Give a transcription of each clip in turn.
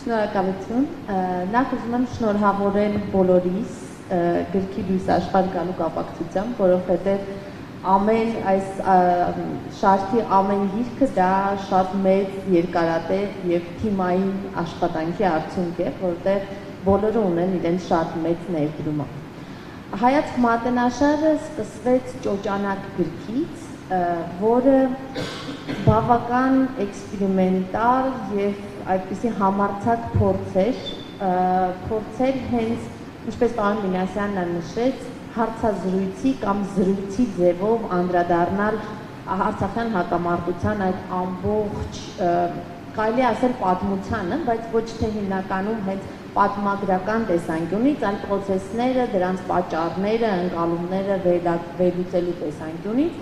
Շնորհակալություն։ Նախ ուզում եմ շնորհավորել բոլորիս գրքի լույս աշխարհ գալու կապակցությամբ, որովհետև ամեն այս շարքի ամեն գիրքը դա շատ մեծ երկարատև եւ թիմային աշխատանքի արդյունք է, որտեղ բոլորը ունեն իրենց շատ մեծ ներդրումը։ Հայացք մատենաշարը սկսվեց Ճոճանակ գրքից, որը բավական էքսպերիմենտալ եւ այդպիսի համարձակ փորձեր հենց, ինչպես պարոն Մինասյանն նշեց, հարցազրույցի կամ զրույցի ձևով անդրադառնալ արցախյան հակամարտության այդ ամբողջ, կարելի ասել պատմությանը, բայց ոչ թե հիմնականում հենց պատմագրական տեսանկյունից, այլ պրոցեսները, դրանց պատճառները, ընկալումները վերլուծելու տեսանկյունից,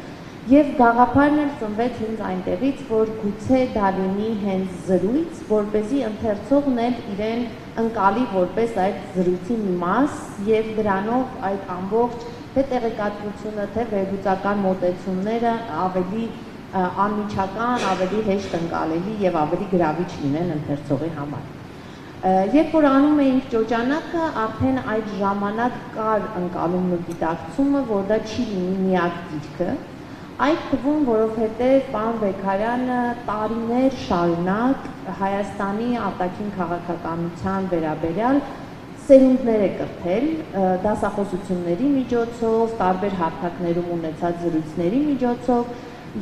եւ գաղափարն էլ ծնվեց հենց այնտեղից, որ գուցե դա լինի հենց զրույց, որպեսզի ընթերցողն էլ իրեն ընկալի որպես այդ զրույցի մի մաս եւ դրանով այդ ամբողջ թե տեղեկատվությունը, թե վերլուծական մոտեցումները ավելի անմիջական, ավելի հեշտ ընկալելի եւ ավելի գրավիչ լինեն ընթերցողի համար։ Երբ որ անում էինք Ճոճանակը, արդեն այդ ժամանակ կար ընկալումն ու գիտակցումը, որ դա չի լինի միակ գիրքը, այդ թվում, որովհետև պարոն Բեկարյանը տարիներ շարունակ Հայաստանի արտաքին քաղաքականության վերաբերյալ սերունդներ է կրթել դասախոսությունների միջոցով, տարբեր հարթակներում ունեցած զրույցների միջոցով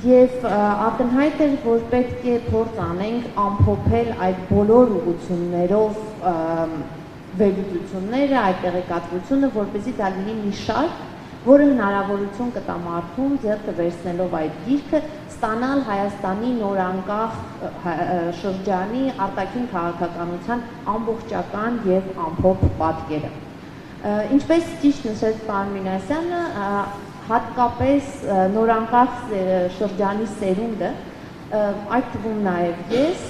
եւ ակնհայտ էր, որ պետք է փորձ անենք ամփոփել այդ բոլոր ուղղություններով վերլուծությունները, այդ տեղեկատվությունը, որպեսզի դա լինի մի շարք, որը հնարավորություն կտա մարդուն ձեռքը վերցնելով այդ գիրքը ստանալ Հայաստանի նորանկախ շրջանի արտաքին քաղաքականության ամբողջական եւ ամփոփ պատկերը։ Ինչպես ճիշտ նշեց պարոն Մինասյանը, հատկապես նորանկախ շրջանի սերունդը, այդ թվում նաև ես,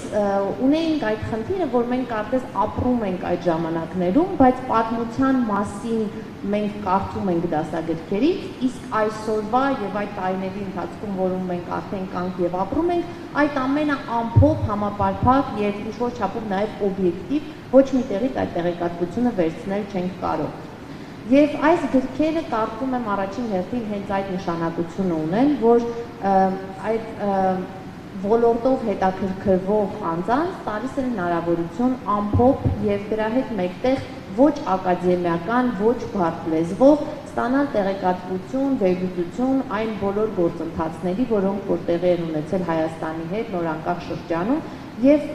ունեինք այդ խնդիրը, որ մենք կարծես ապրում ենք այդ ժամանակներում, բայց պատմության մասին մենք կարծում ենք դասագրքերից, իսկ այսօրվա եւ այդ տարիների ընթացքում, որում մենք արդեն կանք եւ ապրում ենք, այդ ամենը ամփոփ, համապարփակ եւ ինչ-որ չափով նաեւ օբյեկտիվ ոչ մի տեղից այդ տեղեկատվությունը վերցնել չենք կարող։ Եվ այս գրքերը կարծում եմ առաջին հերթին հենց այդ նշանակությունը ունեն, որ այդ ոլորտով հետաքրքրվող անձանց տալիս է հնարավորություն ամփոփ եւ դրա հետ մեկտեղ ոչ ակադեմիական, ոչ բարդ լեզվով ստանալ տեղեկատվություն, վերլուծություն այն բոլոր գործընթացների, որոնք որ տեղի են ունեցել Հայաստանի հետ նորանկախ շրջանում եւ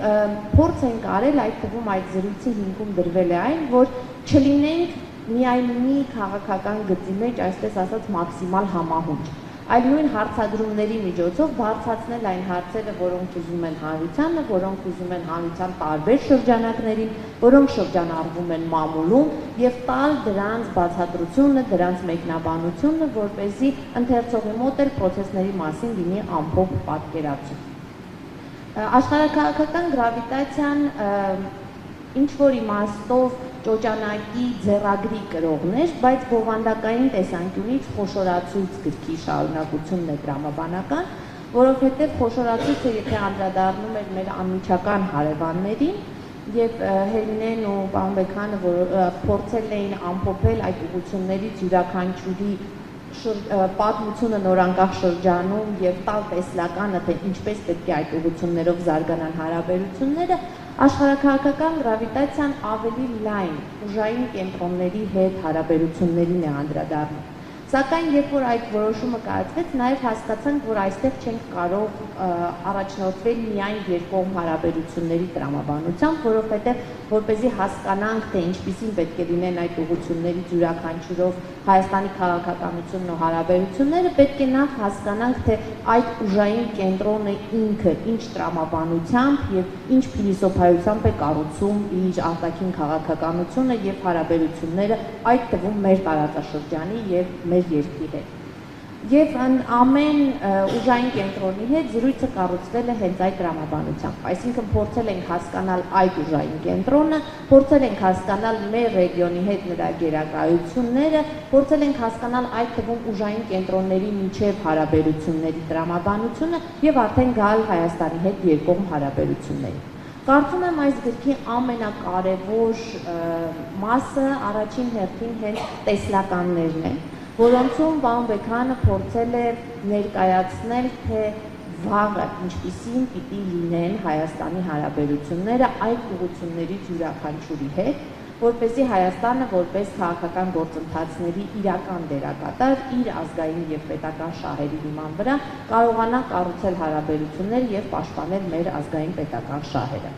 փորձ են արել այդ թվում այդ զրույցի հիմքում դրվել է այն, որ չլինենք միայն մի քաղաքական գծի մեջ, այսպես ասած, մաքսիմալ համահունչ, այլ նույն հարցադրումների միջոցով բարձրացնել այն հարցերը, որոնք ուզում են հանրությանը, որոնք ուզում են հանրության տարբեր շրջանակներին, որոնք շրջանառվում են մամուլում եւ տալ դրանց բացատրությունը, դրանց մեկնաբանությունը, որպեսզի ընթերցողի մոտ էլ process-ների մասին լինի ամփոփ պատկերացում։ Աշխարհաքաղաքական գրավիտացիան ինչ որ իմաստով Ճոճանակի ձեռագրի կրողներ, բայց բովանդակային տեսանկյունից խոշորացույց գրքի շարունակությունն է տրամաբանական, որովհետև խոշորացույցը եթե անդրադառնում էր մեր անմիջական հարևաններին եւ Հելինեն ու պարոն Բեկանը, որ փորձել էին ամփոփել այդ ուղղություններից յուրաքանչյուրի պատմությունը նորանկախ շրջանում եւ տալ տեսլականը, թե ինչպես պետք է այդ ուղղություններով զարգանան հարաբերությունները, աշխարհաքաղաքական գրավիտացիան ավելի լայն ուժային կենտրոնների հետ հարաբերություններին է անդրադառնում։ Սակայն երբ որ այդ որոշումը կայացվեց, նաև հասկացանք, որ այստեղ չենք կարող առաջնորդվել միայն երկկողմ հարաբերությունների տրամաբանությամբ, որովհետև որպեսզի հասկանանք, թե ինչպիսին պետք է լինեն այդ ուղղություններից յուրաքանչյուրով Հայաստանի քաղաքականությունն ու հարաբերությունները, պետք է նախ հասկանանք, թե այդ ուժային կենտրոնը ինքը ինչ տրամաբանությամբ եւ ինչ փիլիսոփայությամբ է կառուցում իր արտաքին քաղաքականությունը եւ հարաբերությունները, այդ թվում մեր տարածաշրջանի եւ մեր երկրի հետ։ Եվ ամեն ուժային կենտրոնի հետ զրույցը կառուցվել է հենց այդ տրամաբանությամբ, այսինքն փորձել ենք հասկանալ այդ ուժային կենտրոնը, փորձել ենք հասկանալ մեր ռեգիոնի հետ նրա գերակայությունները, փորձել ենք հասկանալ այդ թվում ուժային կենտրոնների միջև հարաբերությունների տրամաբանությունը եւ արդեն գալ Հայաստանի հետ երկկողմ հարաբերությունների։ Կարծում եմ այս գրքի ամենակարևոր մասը առաջին հերթին հենց տեսլականներն են, որոնցում պարոն Բեքհանը փորձել է ներկայացնել, թե վաղը ինչպիսին պիտի լինեն Հայաստանի հարաբերությունները այդ ուղղություններից յուրաքանչյուրի հետ, որպեսզի Հայաստանը որպես քաղաքական գործընթացների իրական դերակատար իր ազգային եւ պետական շահերի հիման վրա կարողանա կառուցել հարաբերություններ եւ պաշտպանել մեր ազգային պետական շահերը։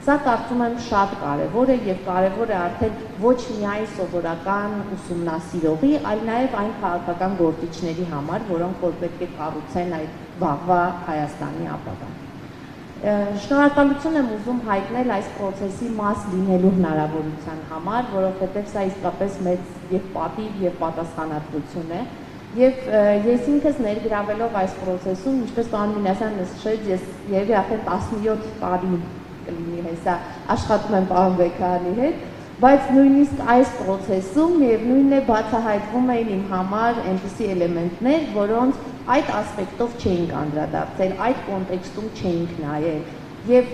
Սա կարծում եմ շատ կարևոր է եւ կարևոր է արդեն ոչ միայն սովորական ուսումնասիրողի, այլ նաեւ այն քաղաքական գործիչների համար, որոնք որ պետք է կառուցեն այդ վաղվա Հայաստանի ապագան։ Շնորհակալություն եմ ուզում հայտնել այս process-ի մաս լինելու հնարավորության համար, որովհետև սա իսկապես մեծ եւ պատիվ եւ պատասխանատվություն է։ Եվ ես ինքս ներգրավելով այս process-ում, ինչպես պարոն Մինասյանը նշեց, ես երևի արդեն 17 տարի կլինի հեսա աշխատում եմ պարոն Բեքհանի հետ, բայց նույնիսկ այս process-ում միևնույնն է բացահայտվում էին իմ համար այնպիսի էլեմենտներ, որոնց այդ ասպեկտով չէինք անդրադարձել, այդ կոնտեքստում չէինք նայել եւ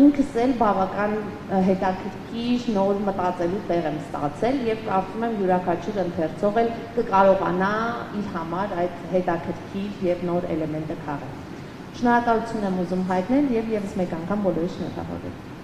ինքս էլ բավական հետաքրքիր նոր մտածելու տեղ եմ ստացել եւ կարծում եմ յուրաքանչյուր ընթերցող էլ կկարողանա իր համար այդ հետաքրքիր եւ նոր էլեմենտը քաղել։ Շնորհակալություն եմ ուզում հայտնել եւ եւս մեկ անգամ բոլորի շնորհավորել։